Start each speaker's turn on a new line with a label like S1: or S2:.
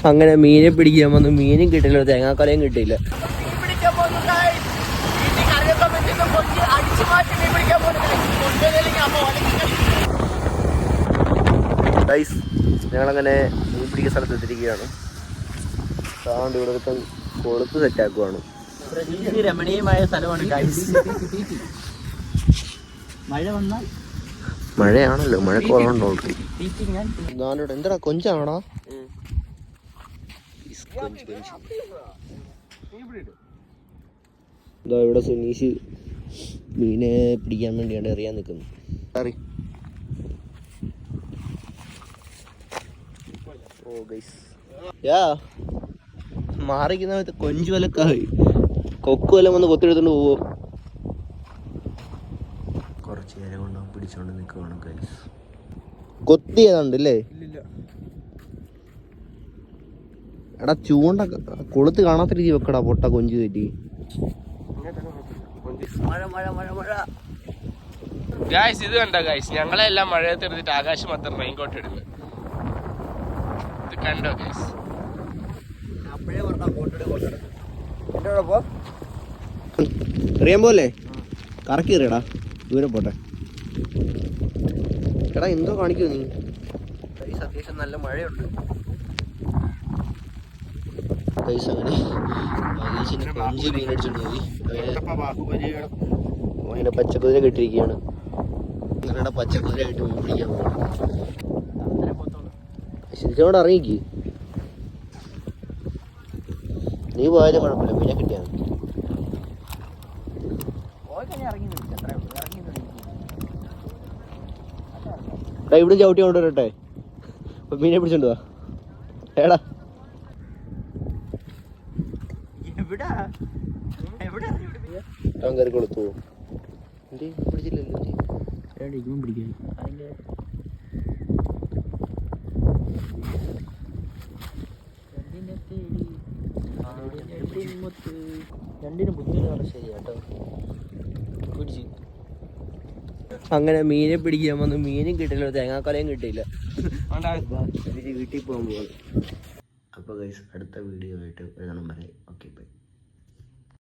S1: അങ്ങനെ മീനെ പിടിക്കാൻ വന്നു. മീനും കിട്ടില്ല, തേങ്ങാക്കൊലയും കിട്ടിയില്ല. ഞങ്ങളങ്ങനെ മീൻ പിടിക്കുന്ന സ്ഥലത്ത് എത്തിരിക്കുകയാണ്. അതുകൊണ്ട് ഇവിടുത്തെ കൊളുത്ത് സെറ്റാക്കുവാണ്. രമണീയമായ സ്ഥലമാണ്. മഴയാണല്ലോ, മഴ കുറവുണ്ടോ? ഞാനിവിടെ എന്താടാ കൊഞ്ചാണോടാ? ഇതാ ഇവിടെ സുനീഷ് മീനെ പിടിക്കാൻ വേണ്ടിയാണ് എറിയാൻ നിൽക്കുന്നത്. ഓ ഗൈസ്, മാറിക്കുന്ന കൊഞ്ചു വലക്കായി കൊക്കു വല്ലം വന്ന് കൊത്തിയെടുത്തോണ്ട് പോവോ? കുറച്ച് നേരം കൊണ്ട് പിടിച്ചോണ്ട് നിൽക്കുവാണ് ഗൈസ്. കൊത്തിയതുണ്ടല്ലേ? എടാ ചൂണ്ട കൊളുത്ത് കാണാത്ത രീതി വെക്കടാ, പൊട്ട കൊഞ്ചു കയറ്റി. മഴ മഴ മഴ മഴ
S2: ഗായ്സ്, ഇത് കണ്ട ഗായ്സ്, ഞങ്ങളെല്ലാം മഴയത്ത് എടുത്തിട്ട് ആകാശം മാത്രം റെയിൻകോട്ട് ഇടുന്നു. ഇത് കണ്ടോ ഗായ്സ്?
S1: അറിയാൻ പോലെ കറക്കി എറിയടാ, ദൂരെ പോട്ടെ. എടാ എന്തോ കാണിക്കൂ നീ? അത്യാവശ്യം നല്ല മഴയുണ്ട്. കൊഞ്ച് മീനടിച്ചോണ്ട് പോയി. അങ്ങനെ പച്ചക്കുതിര കെട്ടിരിക്കുകയാണ്. നിങ്ങളുടെ പച്ചക്കുതിര കെട്ടി മീൻ പിടിക്കാൻ പോകും. ശരിക്കും ഇറങ്ങിക്ക്. നീ പോയാലും കുഴപ്പമില്ല, മീനെ കിട്ടിയാൽ മതി. ഇവിടെ ചവിട്ടി കൊണ്ടുവരട്ടെ, മീനെ പിടിച്ചോണ്ട് വാ. ഏടാ കയറി കൊളുത്തു പിടിച്ചില്ലല്ലോ. പിടിക്കാൻ രണ്ടിനും ബുദ്ധിമുട്ടാണ്. ശരി കേട്ടോ, പിടിച്ച്. അങ്ങനെ മീനെ പിടിക്കാൻ വന്നു. മീനും കിട്ടില്ല, തേങ്ങാക്കൊലയും കിട്ടിയില്ല. വീട്ടിൽ പോകാൻ പോവാണ്. അപ്പോൾ ഗൈസ്, അടുത്ത വീഡിയോ ആയിട്ട് വരണം വരെ. Okay bye.